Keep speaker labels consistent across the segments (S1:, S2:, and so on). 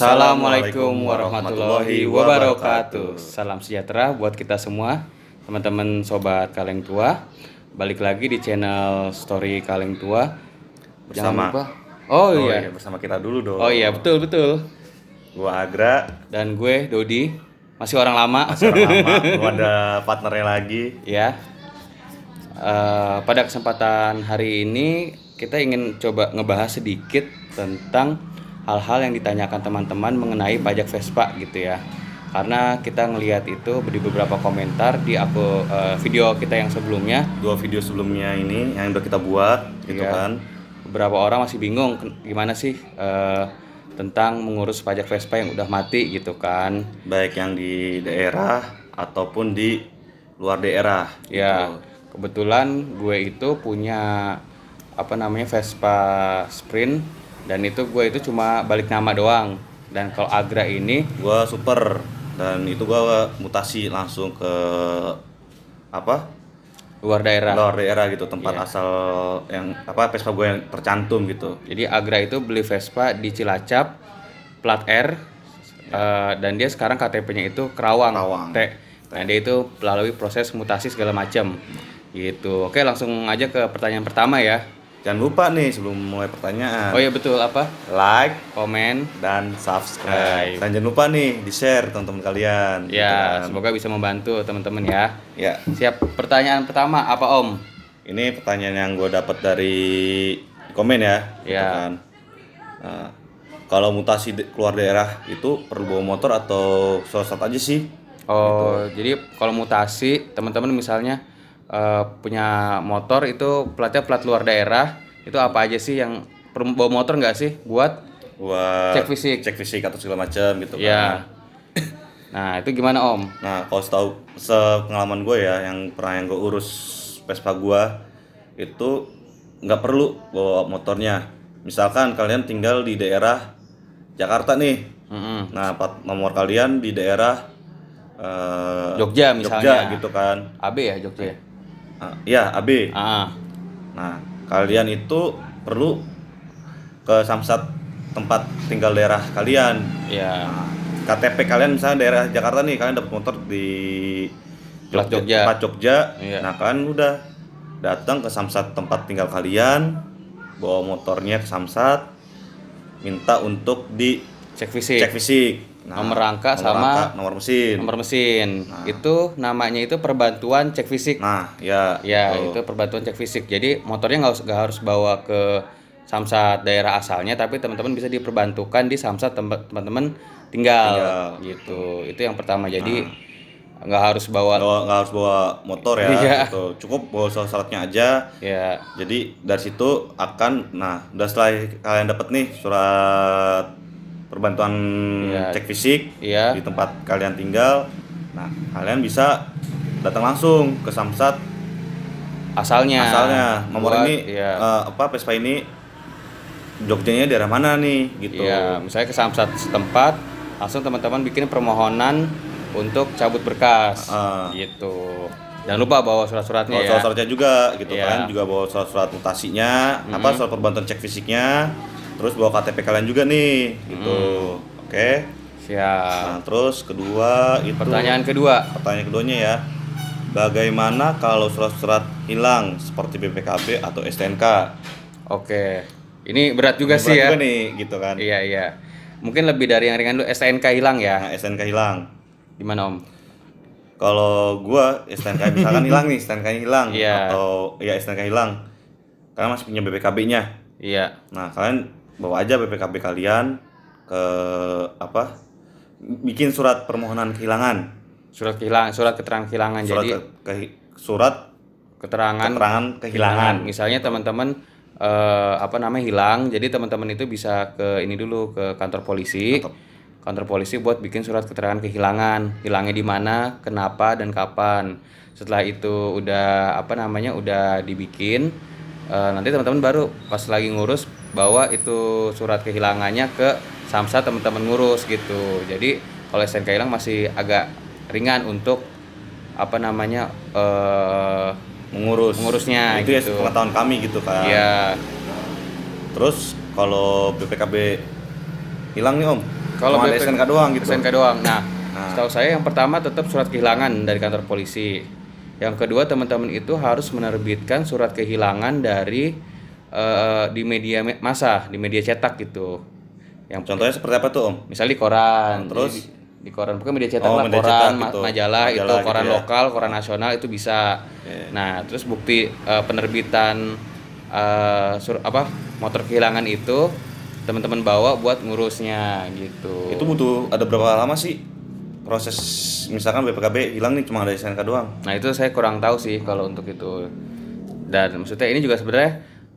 S1: Assalamualaikum warahmatullahi wabarakatuh. Salam sejahtera buat kita semua, teman-teman sobat Kaleng Tua. Balik lagi di channel Story Kaleng Tua.
S2: Bersama.
S1: Jangan lupa. Iya,
S2: bersama kita dulu dong.
S1: Oh iya, betul.
S2: Gua Agra
S1: Dan gue Dodi. Masih orang lama.
S2: belum ada partnernya lagi.
S1: Ya. Pada kesempatan hari ini kita ingin coba ngebahas sedikit tentang hal-hal yang ditanyakan teman-teman mengenai pajak Vespa gitu ya. Karena kita ngelihat itu di beberapa komentar di video kita yang sebelumnya.
S2: 2 video sebelumnya ini yang udah kita buat gitu
S1: Ya,
S2: kan.
S1: beberapa orang masih bingung gimana sih tentang mengurus pajak Vespa yang udah mati gitu kan.
S2: Baik yang di daerah ataupun di luar daerah
S1: Ya,
S2: gitu.
S1: kebetulan gue itu punya Vespa Sprint, dan itu gue itu cuma balik nama doang. Dan kalau Agra ini
S2: Gua super dan itu gua mutasi langsung ke
S1: luar daerah.
S2: luar daerah gitu, tempat
S1: Iya.
S2: asal yang Vespa gue yang tercantum gitu.
S1: Jadi Agra itu beli Vespa di Cilacap plat R, dan dia sekarang KTP-nya itu Kerawang.
S2: Kerawang.
S1: Nah, dia itu melalui proses mutasi segala macam gitu. Oke, langsung aja ke pertanyaan pertama ya.
S2: Jangan lupa nih sebelum mulai pertanyaan,
S1: Oh iya, betul,
S2: like
S1: komen
S2: dan subscribe. Dan jangan lupa nih di-share teman-teman kalian.
S1: ya,
S2: gitu kan.
S1: semoga bisa membantu teman-teman ya.
S2: Ya,
S1: Siap. Pertanyaan pertama apa, Om?
S2: ini pertanyaan yang gue dapat dari komen ya. Gitu
S1: Ya.
S2: kan. Nah, kalau mutasi keluar daerah itu perlu bawa motor atau surat aja sih?
S1: Oh, jadi kalau mutasi teman-teman misalnya punya motor itu platnya plat luar daerah, itu apa aja sih yang perlu bawa motor nggak sih buat
S2: Buat
S1: Cek fisik.
S2: atau segala macam gitu
S1: ya?
S2: kan.
S1: Nah, itu gimana, Om?
S2: Nah, kalau sepengalaman gue ya, yang gue urus Vespa gue itu nggak perlu bawa motornya. Misalkan kalian tinggal di daerah Jakarta nih,
S1: Mm-mm.
S2: nah plat nomor kalian di daerah
S1: Jogja misalnya.
S2: gitu kan.
S1: AB ya, Jogja.
S2: Iya, AB.
S1: Ah,
S2: Nah, kalian itu perlu ke Samsat tempat tinggal daerah kalian.
S1: ya.
S2: Nah, KTP kalian misalnya daerah Jakarta nih, kalian dapat motor di
S1: Plat Jogja.
S2: tempat Jogja.
S1: Iya.
S2: Nah, kalian udah datang ke Samsat tempat tinggal kalian, bawa motornya ke Samsat, minta untuk
S1: Cek fisik.
S2: cek fisik. Nah,
S1: Nomor rangka sama
S2: nomor mesin.
S1: nomor mesin.
S2: Nah.
S1: Itu namanya itu perbantuan cek fisik.
S2: Nah, ya.
S1: Ya,
S2: gitu.
S1: itu perbantuan cek fisik. Jadi motornya nggak harus bawa ke Samsat daerah asalnya, tapi teman-teman bisa diperbantukan di Samsat tempat teman-teman tinggal. Gitu. Itu yang pertama. Jadi nggak harus bawa.
S2: Nggak harus bawa motor ya.
S1: Iya.
S2: Gitu. Cukup bawa suratnya aja.
S1: Ya,
S2: Jadi dari situ udah setelah kalian dapat nih surat perbantuan
S1: Iya.
S2: cek fisik
S1: Iya.
S2: di tempat kalian tinggal, nah kalian bisa datang langsung ke Samsat
S1: asalnya.
S2: nomor
S1: Buat-
S2: ini
S1: ya.
S2: Vespa ini Jogjanya daerah mana nih gitu.
S1: Iya, misalnya ke Samsat setempat, langsung teman-teman bikin permohonan untuk cabut berkas. Gitu. Jangan lupa bawa surat-suratnya
S2: Bawa
S1: ya.
S2: surat-suratnya juga gitu
S1: Iya.
S2: kan, juga bawa surat-surat mutasinya, surat perbantuan cek fisiknya, terus bawa KTP kalian juga nih gitu. Oke.
S1: Siap.
S2: Nah, terus kedua itu
S1: Pertanyaan kedua.
S2: pertanyaan keduanya ya, bagaimana kalau surat-surat hilang seperti BPKB atau STNK?
S1: Oke. Ini berat juga
S2: Ini
S1: sih
S2: berat
S1: ya.
S2: juga nih gitu kan.
S1: Iya. Mungkin lebih dari yang ringan dulu. STNK hilang ya.
S2: Nah, STNK hilang.
S1: Gimana, Om?
S2: Kalau gua STNK misalkan hilang nih, STNK-nya hilang
S1: Iya.
S2: atau ya STNK hilang. Kalian masih punya BPKB-nya.
S1: Iya.
S2: Nah, kalian bawa aja BPKB kalian ke bikin surat permohonan kehilangan.
S1: Surat keterangan kehilangan.
S2: Surat
S1: Jadi
S2: surat
S1: keterangan
S2: kehilangan.
S1: Misalnya teman-teman hilang, jadi teman-teman itu bisa ke ini dulu, ke kantor polisi buat bikin surat keterangan kehilangan, hilangnya di mana, kenapa dan kapan. Setelah itu udah udah dibikin, nanti teman-teman baru pas lagi ngurus bawa itu surat kehilangannya ke Samsat, teman-teman ngurus gitu. Jadi kalau STNK hilang masih agak ringan untuk mengurusnya
S2: Itu ya
S1: gitu.
S2: sepengetahuan kami gitu kan.
S1: Iya.
S2: Terus kalau BPKB hilang nih Om,
S1: Kalau
S2: cuma ada SNK doang gitu.
S1: SNK doang. Nah, setahu saya yang pertama tetap surat kehilangan dari kantor polisi. Yang kedua, teman-teman itu harus menerbitkan surat kehilangan dari di media massa, di media cetak gitu. Yang
S2: Contohnya seperti apa tuh, Om?
S1: misalnya di koran,
S2: Terus
S1: di koran, pokoknya media cetak lah,
S2: media
S1: koran,
S2: cetak gitu.
S1: majalah itu,
S2: Majalah
S1: koran
S2: gitu ya.
S1: lokal, koran nasional itu bisa. Nah, terus bukti penerbitan motor kehilangan itu teman-teman bawa buat ngurusnya gitu.
S2: itu butuh ada berapa lama sih proses, misalkan BPKB hilang nih cuma ada SNK doang?
S1: Nah, itu saya kurang tahu sih kalau untuk itu. Dan maksudnya ini juga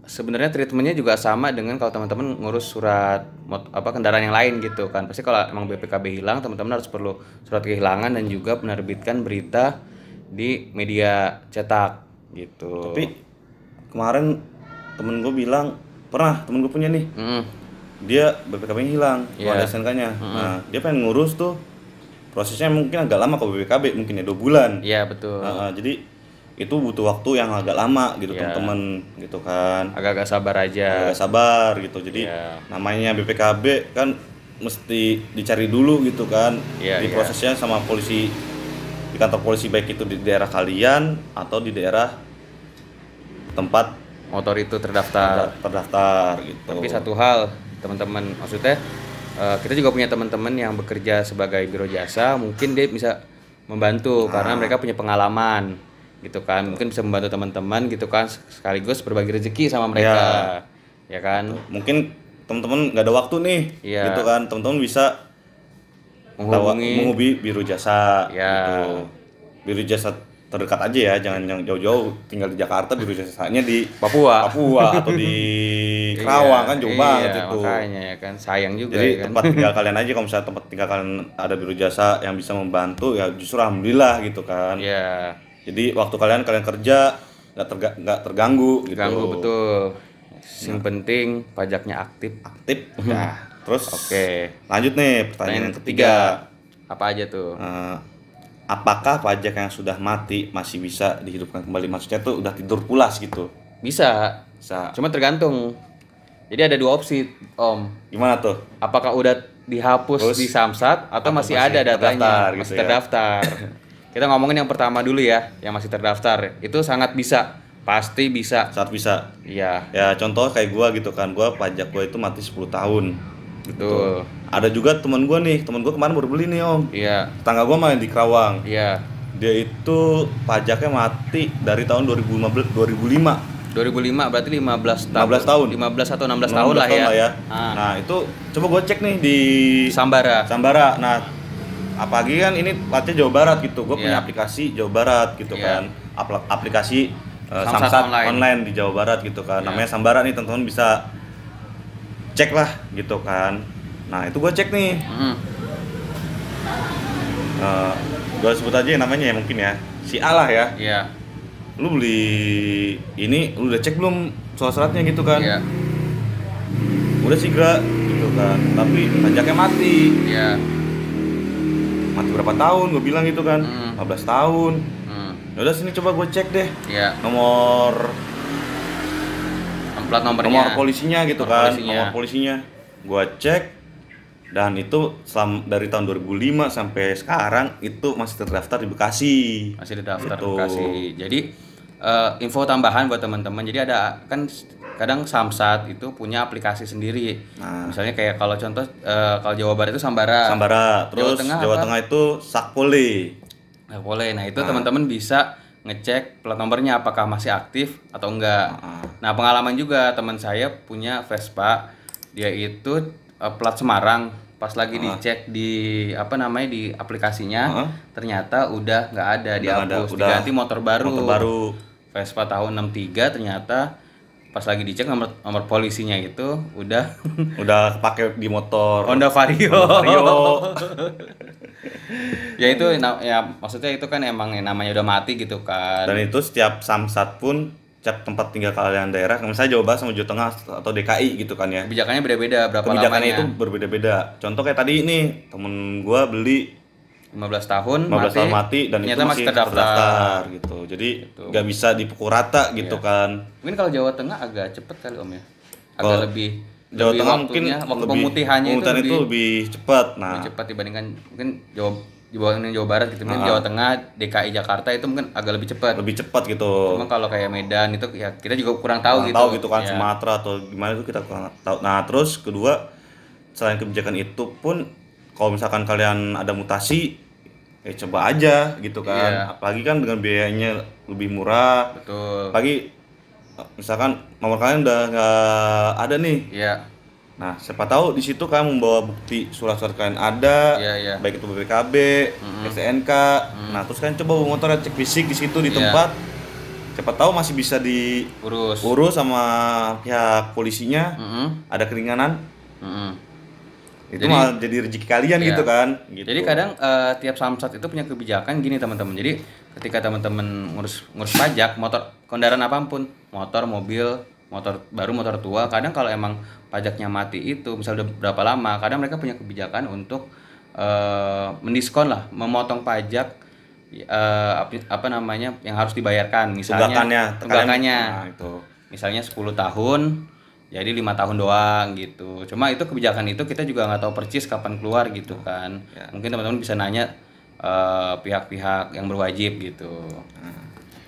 S1: sebenarnya treatmentnya juga sama dengan kalau teman-teman ngurus surat kendaraan yang lain gitu kan. Pasti kalau emang BPKB hilang, teman-teman harus perlu surat kehilangan dan juga menerbitkan berita di media cetak gitu.
S2: Tapi kemarin temen gue bilang temen gue punya nih, dia BPKB-nya hilang, cuma ada SNK-nya. Nah, dia pengen ngurus tuh, prosesnya mungkin agak lama kalau BPKB, mungkin ya 2 bulan.
S1: Iya, betul.
S2: Jadi itu butuh waktu yang agak lama gitu, teman-teman gitu kan.
S1: Agak-agak sabar aja.
S2: Agak sabar gitu. Jadi namanya BPKB kan mesti dicari dulu gitu kan. Di prosesnya sama polisi, di kantor polisi, baik itu di daerah kalian atau di daerah tempat
S1: motor itu terdaftar
S2: gitu.
S1: Tapi satu hal, teman-teman, maksudnya kita juga punya teman-teman yang bekerja sebagai biro jasa, mungkin dia bisa membantu karena mereka punya pengalaman gitu kan. Mungkin bisa membantu teman-teman gitu kan, sekaligus berbagi rezeki sama mereka. Ya kan?
S2: Mungkin teman-teman nggak ada waktu nih gitu kan, teman-teman bisa menghubungi biro jasa gitu. Biro jasa terdekat aja ya, jangan yang jauh-jauh tinggal di Jakarta, biro jasanya di Papua atau di Kerawang kan jauh banget itu.
S1: Makanya ya kan, sayang juga.
S2: Jadi
S1: ya kan?
S2: tempat tinggal kalian aja, kalau misalnya tempat tinggal kalian ada biro jasa yang bisa membantu ya justru alhamdulillah gitu kan.
S1: Iya.
S2: Jadi waktu kalian kerja nggak terganggu gitu.
S1: Terganggu, betul. Yang penting pajaknya aktif.
S2: Nah, terus lanjut nih pertanyaan yang ketiga.
S1: Apa aja tuh?
S2: Apakah pajak yang sudah mati masih bisa dihidupkan kembali? Maksudnya tuh udah tidur pulas gitu?
S1: Bisa. Cuma tergantung. Jadi ada 2 opsi, Om.
S2: Gimana tuh?
S1: Apakah udah dihapus di Samsat atau masih ada datanya, masih terdaftar. Kita ngomongin yang pertama dulu ya, yang masih terdaftar. Itu sangat bisa, pasti bisa.
S2: Sangat bisa.
S1: Iya.
S2: Ya contoh kayak gua gitu kan, gua pajak gua itu mati 10 tahun.
S1: Betul.
S2: Ada juga temen gua kemarin baru beli nih, Om.
S1: Iya.
S2: Tetangga gua main di Kerawang.
S1: Iya.
S2: Dia itu pajaknya mati dari tahun 2005
S1: berarti 15
S2: tahun.
S1: 15 atau 16 tahun lah ya.
S2: Nah, itu coba gue cek nih di
S1: Sambara.
S2: Nah, apalagi kan ini platnya Jawa Barat gitu. Gue punya aplikasi Jawa Barat gitu kan. Aplikasi Samsat online di Jawa Barat gitu kan. Namanya Sambara nih, teman-teman bisa cek lah gitu kan. Nah, itu gue cek nih. Gue sebut aja namanya ya mungkin ya. Si A lah ya.
S1: Iya.
S2: Lu beli ini, lu udah cek belum soal syaratnya gitu kan?
S1: Iya.
S2: Udah sih Gra, gitu kan. Tapi pajaknya mati.
S1: Iya.
S2: Mati berapa tahun? Gue bilang gitu kan. 15 tahun. Ya udah sini coba gue cek deh.
S1: Iya.
S2: Plat nomornya. Nomor polisinya gitu kan. Nomor polisinya. Gue cek dan itu dari tahun 2005 sampai sekarang itu masih terdaftar di Bekasi.
S1: Masih terdaftar di Bekasi. Jadi info tambahan buat teman-teman. Jadi ada kan kadang Samsat itu punya aplikasi sendiri. Misalnya kayak kalau contoh kalau Jawa Barat itu Sambara.
S2: Terus Jawa Tengah itu Sakpole.
S1: Nah, itu teman-teman bisa ngecek plat nomornya apakah masih aktif atau enggak. Nah, pengalaman juga teman saya punya Vespa. Dia itu plat Semarang. Pas lagi dicek di di aplikasinya, ternyata udah nggak ada, dihapus, diganti motor baru. Vespa tahun 63, ternyata pas lagi dicek nomor polisinya itu udah
S2: kepake di motor
S1: Honda Vario. Ya itu ya maksudnya itu kan emang namanya udah mati gitu kan.
S2: Dan itu setiap Samsat pun setiap tempat tinggal kalian daerah, misalnya Jawa Barat sama Jawa Tengah atau DKI gitu kan ya.
S1: Kebijakannya beda-beda,
S2: kebijakannya itu berbeda-beda. Contoh kayak tadi nih, temen gua beli
S1: 15 tahun
S2: mati dan itu masih terdaftar gitu. Jadi nggak bisa dipukul rata gitu kan.
S1: Mungkin kalau Jawa Tengah agak cepet kali Om ya. Agak lebih
S2: Jawa
S1: lebih
S2: Tengah mungkin
S1: waktu
S2: lebih
S1: pemutihannya itu
S2: pemutihan itu lebih cepat. Nah,
S1: lebih cepat dibandingkan mungkin Jawa Barat gitu. Mungkin Jawa Tengah, DKI Jakarta itu mungkin agak lebih cepat.
S2: lebih cepat gitu.
S1: Cuma kalau kayak Medan itu ya kita juga kurang
S2: Kurang
S1: tahu
S2: tahu
S1: gitu.
S2: gitu kan,
S1: Ya.
S2: Sumatera atau gimana itu kita kurang tahu. Nah, terus kedua, selain kebijakan itu pun kalau misalkan kalian ada mutasi, ya coba aja gitu kan.
S1: Iya.
S2: Apalagi kan dengan biayanya lebih murah.
S1: Betul.
S2: Apalagi misalkan nomor kalian udah nggak ada nih.
S1: Iya.
S2: Nah, siapa tahu di situ kan membawa bukti surat-surat kalian ada,
S1: Iya.
S2: baik itu BPKB, STNK. Nah, terus kalian coba bawa motor cek fisik di situ di
S1: Iya.
S2: tempat. Siapa tahu masih bisa diurus
S1: Urus.
S2: sama pihak polisinya,
S1: Mm-mm.
S2: ada keringanan.
S1: Mm-mm.
S2: Itu
S1: Jadi-
S2: malah jadi rezeki kalian
S1: Iya.
S2: gitu kan. Gitu.
S1: Jadi kadang tiap Samsat itu punya kebijakan gini teman-teman. Jadi ketika teman-teman ngurus pajak motor kendaraan apapun, motor, mobil, motor baru, motor tua, kadang kalau emang pajaknya mati itu misal udah berapa lama, kadang mereka punya kebijakan untuk mendiskon lah, memotong pajak apa namanya yang harus dibayarkan, misalnya tunggakannya.
S2: Nah, itu.
S1: Misalnya 10 tahun jadi 5 tahun doang gitu. Cuma itu kebijakan itu kita juga nggak tahu persis kapan keluar gitu kan.
S2: Ya.
S1: Mungkin teman-teman bisa nanya pihak-pihak yang berwajib gitu.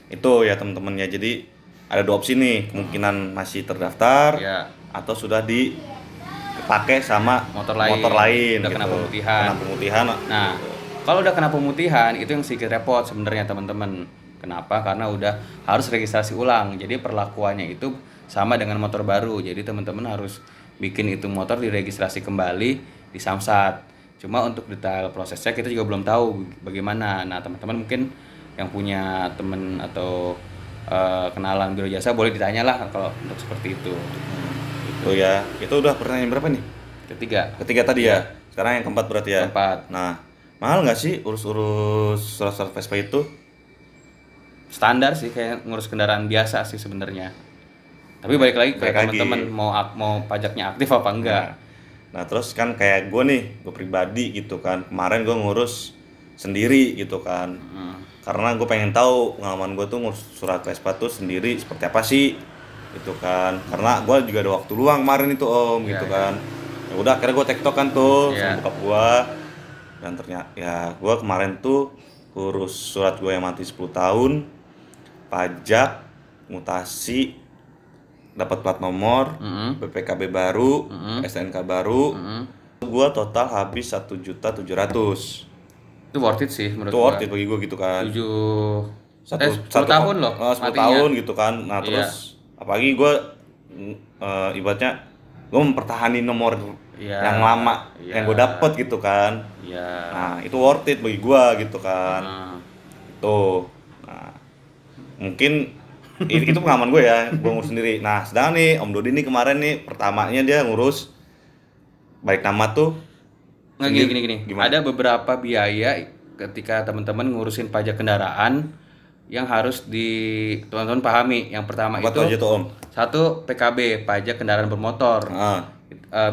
S2: Itu ya teman-teman ya. Jadi ada dua opsi nih, kemungkinan masih terdaftar
S1: Ya.
S2: atau sudah dipakai sama
S1: Motor lain. Udah
S2: gitu.
S1: kena pemutihan.
S2: Kena pemutihan.
S1: Nah, kalau udah kena pemutihan itu yang sedikit repot sebenarnya teman-teman. Kenapa? Karena udah harus registrasi ulang. Jadi perlakuannya itu sama dengan motor baru. Jadi teman-teman harus bikin itu motor diregistrasi kembali di Samsat. Cuma untuk detail prosesnya kita juga belum tahu bagaimana. Nah, teman-teman mungkin yang punya teman atau kenalan biro jasa boleh ditanya lah kalau untuk seperti itu.
S2: Itu ya. Itu udah pertanyaan berapa nih?
S1: Ketiga
S2: Tadi ya. Sekarang yang keempat berarti ya.
S1: Keempat.
S2: Nah, mahal nggak sih urus-urus surat-surat Vespa itu?
S1: Standar sih kayak ngurus kendaraan biasa sih sebenarnya. Tapi balik lagi ke teman-teman mau pajaknya aktif apa enggak.
S2: Nah, terus kan kayak gue nih, gue pribadi gitu kan. Kemarin gue ngurus sendiri gitu kan. Karena gue pengen tahu pengalaman gue tuh ngurus surat Vespa tuh sendiri seperti apa sih gitu kan. Karena gue juga ada waktu luang kemarin itu om gitu kan. Ya udah akhirnya gue tektok kan tuh sama bokap gue. Dan ternyata ya gue kemarin tuh urus surat gue yang mati 10 tahun, pajak, mutasi, dapat plat nomor, BPKB baru, STNK baru. Gua total habis 1.700.000.
S1: Itu worth it sih menurut
S2: Itu worth it bagi gua gitu kan.
S1: 10 tahun loh
S2: 10
S1: matinya.
S2: tahun gitu kan. Nah, terus apalagi gua ibaratnya gua mempertahankan nomor yang lama yang gua dapet gitu kan.
S1: Iya.
S2: Nah, itu worth it bagi gua gitu kan. Itu. Nah, mungkin itu pengalaman gue ya, gue ngurus sendiri. Nah, sedangkan nih Om Dodi nih kemarin nih pertamanya dia ngurus balik nama tuh.
S1: Nggak gini.
S2: Gimana?
S1: Ada beberapa biaya ketika teman-teman ngurusin pajak kendaraan yang harus teman-teman pahami. Yang pertama
S2: Apa
S1: itu
S2: tuh aja tuh Om?
S1: satu PKB, pajak kendaraan bermotor.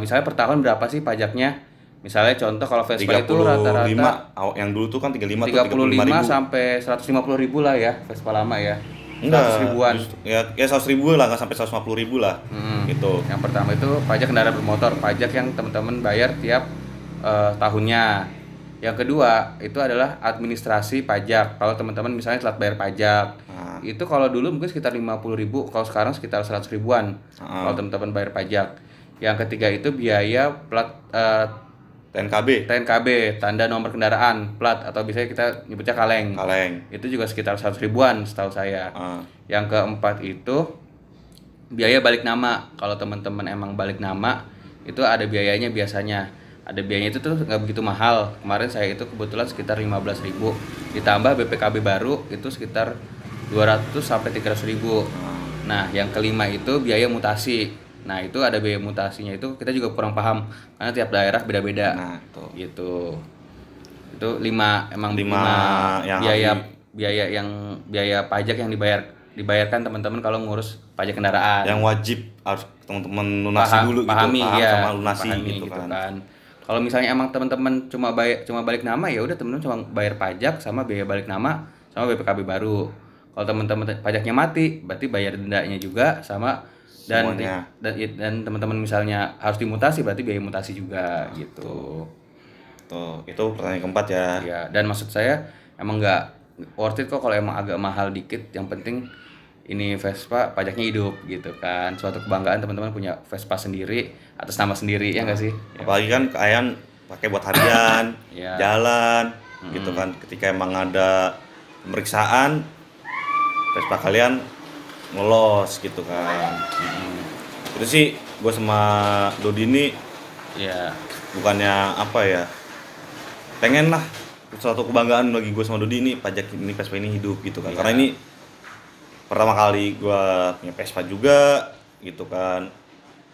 S1: Misalnya per tahun berapa sih pajaknya? Misalnya contoh kalau Vespa itu rata-rata
S2: yang dulu tuh kan 35
S1: 35 sampai 150.000 lah ya Vespa lama ya.
S2: 100
S1: ribuan.
S2: Ya 100.000 lah, nggak sampai 150.000 lah. Gitu.
S1: Yang pertama itu pajak kendaraan bermotor, pajak yang teman-teman bayar tiap tahunnya. Yang kedua itu adalah administrasi pajak. Kalau teman-teman misalnya telat bayar pajak, itu kalau dulu mungkin sekitar 50.000, kalau sekarang sekitar 100 ribuan. Kalau teman-teman bayar pajak. Yang ketiga itu biaya plat TNKB, tanda nomor kendaraan, plat atau biasanya kita nyebutnya kaleng. Itu juga sekitar 100 ribuan setahu saya. Yang keempat itu biaya balik nama. Kalau teman-teman emang balik nama, itu ada biayanya biasanya. Ada biayanya itu tuh nggak begitu mahal. Kemarin saya itu kebetulan sekitar 15.000. Ditambah BPKB baru itu sekitar 200 sampai 300.000. Nah, yang kelima itu biaya mutasi. Nah, itu ada biaya mutasinya itu kita juga kurang paham karena tiap daerah beda-beda.
S2: Nah, itu.
S1: Gitu. Itu lima
S2: yang
S1: biaya pajak yang dibayarkan teman-teman kalau ngurus pajak kendaraan.
S2: Yang wajib harus teman-teman lunasi dulu
S1: pahami,
S2: gitu,
S1: ya,
S2: sama lunasi
S1: pahami,
S2: gitu kan.
S1: Kalau misalnya emang teman-teman cuma balik nama ya udah teman-teman cuma bayar pajak sama biaya balik nama sama BPKB baru. Kalau teman-teman pajaknya mati, berarti bayar dendanya juga sama
S2: semuanya.
S1: Dan teman-teman misalnya harus dimutasi berarti biaya mutasi juga gitu.
S2: Tuh, itu pertanyaan keempat ya.
S1: Ya, dan maksud saya emang nggak worth it kok kalau emang agak mahal dikit. Yang penting ini Vespa pajaknya hidup gitu kan. Suatu kebanggaan teman-teman punya Vespa sendiri atas nama sendiri ya nggak sih? Ya.
S2: Apalagi kan kalian pakai buat harian,
S1: Ya.
S2: jalan, gitu kan. Ketika emang ada pemeriksaan, Vespa kalian ngelos gitu kan. Itu sih gue sama Dodi ini
S1: Ya.
S2: bukannya apa ya, pengen lah suatu kebanggaan bagi gue sama Dodi ini pajak ini Vespa ini hidup gitu kan.
S1: Ya.
S2: Karena ini pertama kali gue punya Vespa juga gitu kan,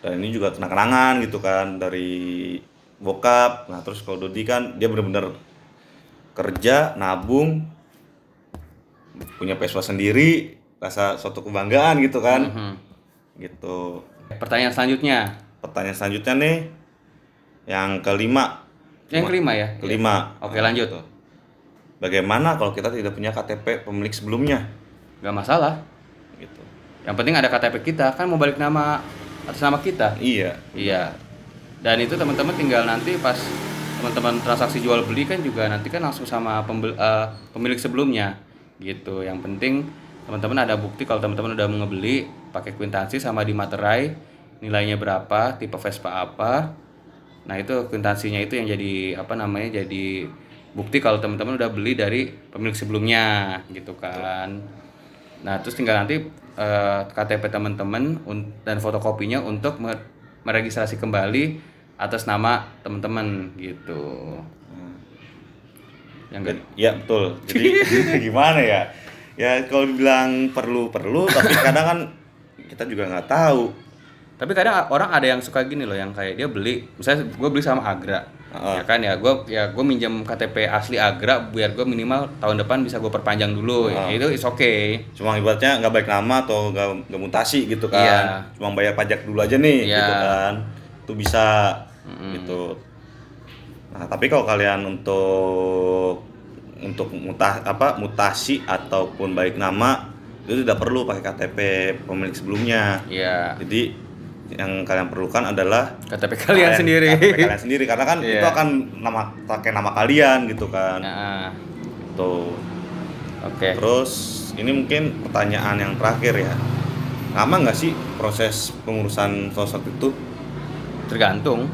S2: dan ini juga kenang-kenangan gitu kan dari bokap. Nah terus kalau Dodi kan dia bener-bener kerja, nabung, punya Vespa sendiri, rasa suatu kebanggaan gitu kan. Gitu.
S1: Pertanyaan selanjutnya.
S2: Pertanyaan selanjutnya nih yang kelima.
S1: Yang kelima ya?
S2: Kelima.
S1: Oke, lanjut.
S2: Gitu. Bagaimana kalau kita tidak punya KTP pemilik sebelumnya?
S1: Gak masalah.
S2: Gitu.
S1: Yang penting ada KTP kita, kan mau balik nama atas nama kita.
S2: Iya.
S1: Iya. Dan itu teman-teman tinggal nanti pas teman-teman transaksi jual beli kan juga nanti kan langsung sama pemilik sebelumnya gitu. Yang penting teman-teman ada bukti kalau teman-teman udah ngebeli pakai kwitansi sama di materai nilainya berapa, tipe Vespa apa. Nah, itu kwitansinya itu yang jadi jadi bukti kalau teman-teman udah beli dari pemilik sebelumnya gitu kan. Nah, terus tinggal nanti KTP teman-teman dan fotokopinya untuk meregistrasi kembali atas nama teman-teman gitu. Yang
S2: Ya betul. Jadi gimana ya? Ya kalau dibilang perlu, tapi kadang kan kita juga nggak tahu.
S1: Tapi kadang orang ada yang suka gini loh, yang kayak dia beli, misalnya gue beli sama Agra, ya kan gue minjem KTP asli Agra biar gue minimal tahun depan bisa gue perpanjang dulu, ya itu is okay.
S2: Cuma ibaratnya nggak baik nama atau nggak mutasi gitu kan.
S1: Iya.
S2: Cuma bayar pajak dulu aja nih,
S1: Iya.
S2: gitu kan. Itu bisa, gitu. Nah tapi kalau kalian untuk mutasi ataupun balik nama itu tidak perlu pakai KTP pemilik sebelumnya.
S1: Iya.
S2: Jadi yang kalian perlukan adalah
S1: KTP kalian sendiri.
S2: KTP kalian sendiri karena kan
S1: Iya.
S2: itu akan pakai nama kalian gitu kan.
S1: Nah,
S2: Tuh.
S1: oke.
S2: Terus ini mungkin pertanyaan yang terakhir ya. Lama nggak sih proses pengurusan sosok itu?
S1: Tergantung.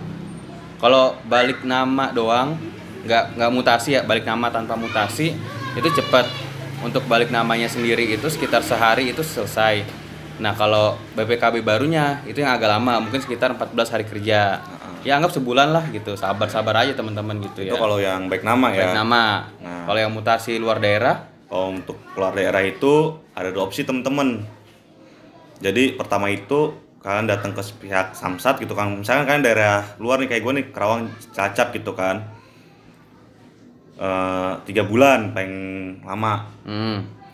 S1: Kalau balik nama doang, nggak mutasi ya, balik nama tanpa mutasi itu cepat. Untuk balik namanya sendiri itu sekitar sehari itu selesai. Nah, kalau BPKB barunya itu yang agak lama, mungkin sekitar 14 hari kerja. Ya anggap sebulan lah gitu. Sabar-sabar aja teman-teman gitu ya.
S2: Itu kalau yang baik nama ya.
S1: Baik nama.
S2: Nah.
S1: Kalau yang mutasi luar daerah,
S2: Kalau untuk keluar daerah itu ada 2 opsi teman-teman. Jadi pertama itu kalian datang ke pihak Samsat gitu kan. Misalkan kalian daerah luar nih kayak gue nih, Karawang, Cilacap gitu kan. 3 bulan paling lama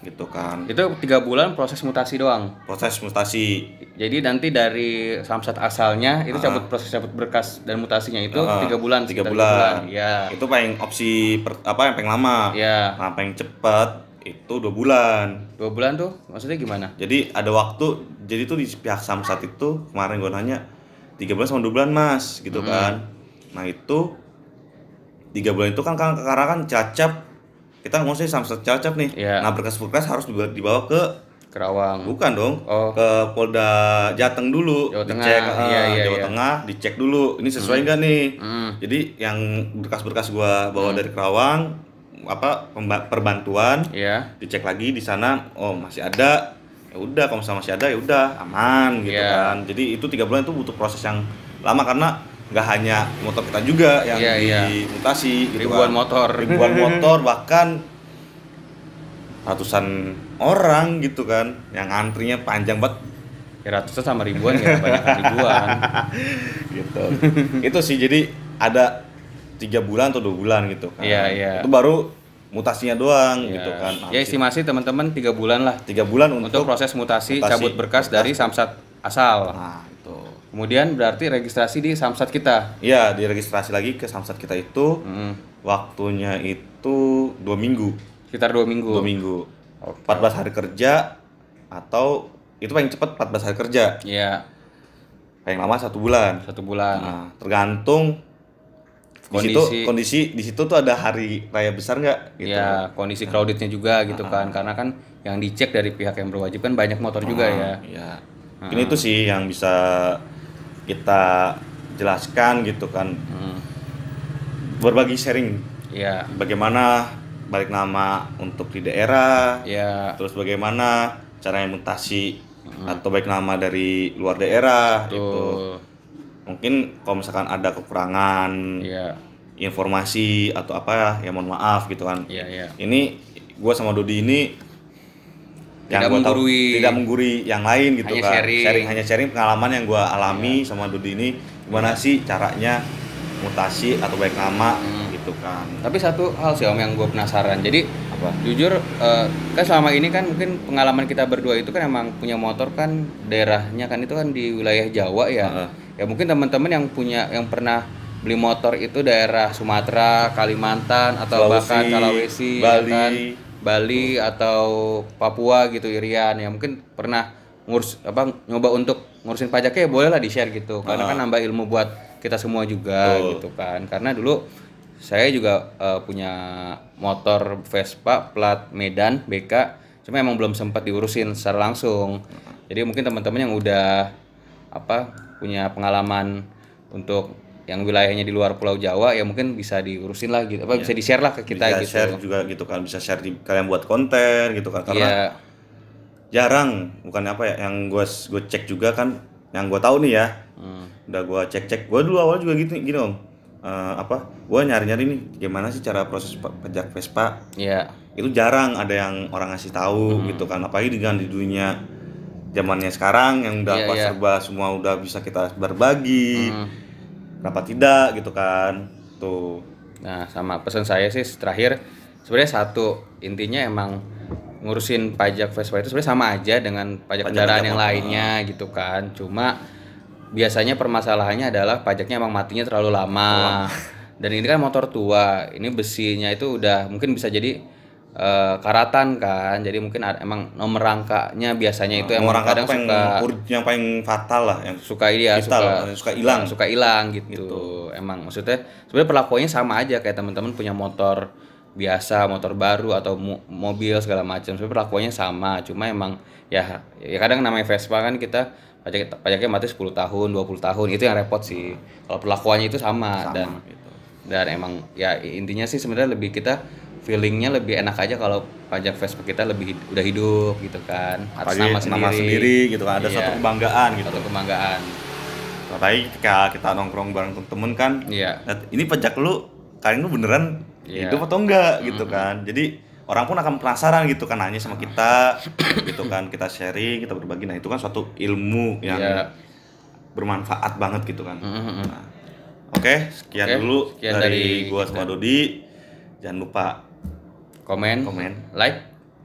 S2: gitu kan.
S1: itu 3 bulan proses mutasi doang.
S2: Proses mutasi.
S1: Jadi nanti dari Samsat asalnya itu proses cabut berkas dan mutasinya itu 3 bulan.
S2: 3
S1: sekitar
S2: bulan.
S1: Ya.
S2: Itu paling opsi yang paling lama.
S1: Ya.
S2: Nah, paling cepat itu 2 bulan.
S1: 2 bulan tuh maksudnya gimana?
S2: Jadi ada waktu, jadi tuh di pihak Samsat itu kemarin gue nanya 3 bulan sama 2 bulan mas gitu kan. Nah itu 3 bulan itu kan karena kan Cilacap, kita ngomongnya Samsat Cilacap nih.
S1: Iya.
S2: Nah berkas-berkas harus dibawa ke
S1: Kerawang.
S2: bukan dong,
S1: Oh.
S2: ke Polda Jateng dulu,
S1: Jawa Tengah.
S2: dicek,
S1: Iya,
S2: Jawa
S1: iya.
S2: Tengah dicek dulu, ini sesuai nggak nih. Jadi yang berkas-berkas gua bawa dari Kerawang, perbantuan,
S1: Iya.
S2: dicek lagi di sana, oh masih ada, ya udah, kalau misalnya masih ada ya udah aman gitu
S1: Iya.
S2: kan. Jadi itu 3 bulan itu butuh proses yang lama karena nggak hanya motor kita juga yang
S1: Iya.
S2: dimutasi gitu
S1: Ribuan
S2: kan.
S1: motor.
S2: Ribuan motor bahkan ratusan orang gitu kan yang antrinya panjang banget
S1: Ya ratusan sama ribuan ya, banyak ribuan.
S2: gitu. Itu sih, jadi ada 3 bulan atau 2 bulan gitu kan.
S1: Iya.
S2: Itu baru mutasinya doang
S1: Ya.
S2: gitu kan.
S1: Ya estimasi teman-teman 3 bulan lah
S2: 3 bulan
S1: untuk proses mutasi
S2: mutasi
S1: cabut berkas dari Samsat asal.
S2: Nah, itu.
S1: Kemudian berarti registrasi di Samsat kita.
S2: Iya, diregistrasi lagi ke Samsat kita itu. Waktunya itu 2 minggu.
S1: Sekitar 2 minggu.
S2: 2 minggu.
S1: Oke.
S2: 14 hari kerja atau itu paling cepat 14 hari kerja.
S1: Iya.
S2: paling lama 1 bulan.
S1: 1 bulan.
S2: Nah, tergantung kondisi di situ tuh ada hari raya besar nggak gitu.
S1: Ya, kondisi crowdednya juga gitu kan, karena kan yang dicek dari pihak yang berwajib kan banyak motor juga ya.
S2: Iya. Ini tuh sih yang bisa kita jelaskan gitu kan. Berbagi sharing.
S1: Iya.
S2: Bagaimana balik nama untuk di daerah.
S1: Iya.
S2: Terus bagaimana caranya mutasi atau balik nama dari luar daerah gitu. Mungkin kalau misalkan ada kekurangan informasi atau apa ya mohon maaf gitu kan. Ini gue sama Dodi ini yang gue tahu tidak menggurui yang lain gitu
S1: hanya
S2: kan. Hanya sharing pengalaman yang gue alami sama Dodi ini, gimana sih caranya mutasi atau balik nama gitu kan.
S1: Tapi satu hal sih Om yang gue penasaran. Jadi jujur kan selama ini kan mungkin pengalaman kita berdua itu kan emang punya motor kan daerahnya kan itu kan di wilayah Jawa ya. Ya mungkin teman-teman yang pernah beli motor itu daerah Sumatera, Kalimantan atau bahkan Sulawesi, Bali atau Papua gitu, Irian ya mungkin pernah nyoba untuk ngurusin pajaknya ya boleh lah di-share gitu. Karena kan nambah ilmu buat kita semua juga gitu kan. Karena dulu saya juga punya motor Vespa plat Medan BK, cuma emang belum sempat diurusin secara langsung. Jadi mungkin teman-teman yang udah punya pengalaman untuk yang wilayahnya di luar Pulau Jawa ya mungkin bisa diurusin lah gitu, bisa di-share lah ke kita
S2: bisa
S1: gitu.
S2: Share juga gitu kan, bisa share kalian buat konten gitu kan, karena jarang bukan yang gue cek juga kan, yang gue tahu nih ya, udah gue cek gue dulu awal juga gini Om. Gue nyari nih gimana sih cara proses pajak Vespa. Itu jarang ada yang orang ngasih tahu gitu kan, apalagi dengan di dunia zamannya sekarang yang udah serba semua udah bisa kita berbagi. Kenapa tidak gitu kan tuh.
S1: Nah sama pesan saya sih terakhir sebenarnya satu, intinya emang ngurusin pajak Vespa itu sebenarnya sama aja dengan pajak kendaraan yang lainnya gitu kan, cuma biasanya permasalahannya adalah pajaknya emang matinya terlalu lama. Dan ini kan motor tua, ini besinya itu udah mungkin bisa jadi karatan kan, jadi mungkin emang nomor rangkanya biasanya itu emang kadang
S2: yang paling fatal lah, yang
S1: suka suka hilang gitu. Emang maksudnya sebenarnya perlakuannya sama aja kayak teman-teman punya motor biasa, motor baru atau mobil segala macam, sebenarnya perlakuannya sama, cuma emang ya kadang namanya Vespa kan kita pajaknya mati 10 tahun, 20 tahun, itu yang repot sih. Kalau perlakuannya itu sama dan emang ya intinya sih sebenarnya lebih kita feelingnya lebih enak aja kalau pajak Vespa kita udah hidup gitu kan, atas nama sendiri
S2: gitu kan, ada satu kebanggaan gitu.
S1: Satu kebanggaan.
S2: Apalagi ketika kita nongkrong bareng temen kan, ini pajak lu kali ini beneran hidup atau enggak gitu kan. Jadi orang pun akan penasaran gitu kan, nanya sama kita gitu kan, kita sharing, kita berbagi. Nah itu kan suatu ilmu yang bermanfaat banget gitu kan. Oke, sekian dulu dari gua sama Dodi. Jangan lupa
S1: komen, like,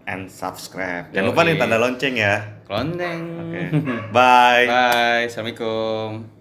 S2: and subscribe. Jangan lupa nih tanda lonceng ya.
S1: Lonceng.
S2: Bye.
S1: Assalamualaikum.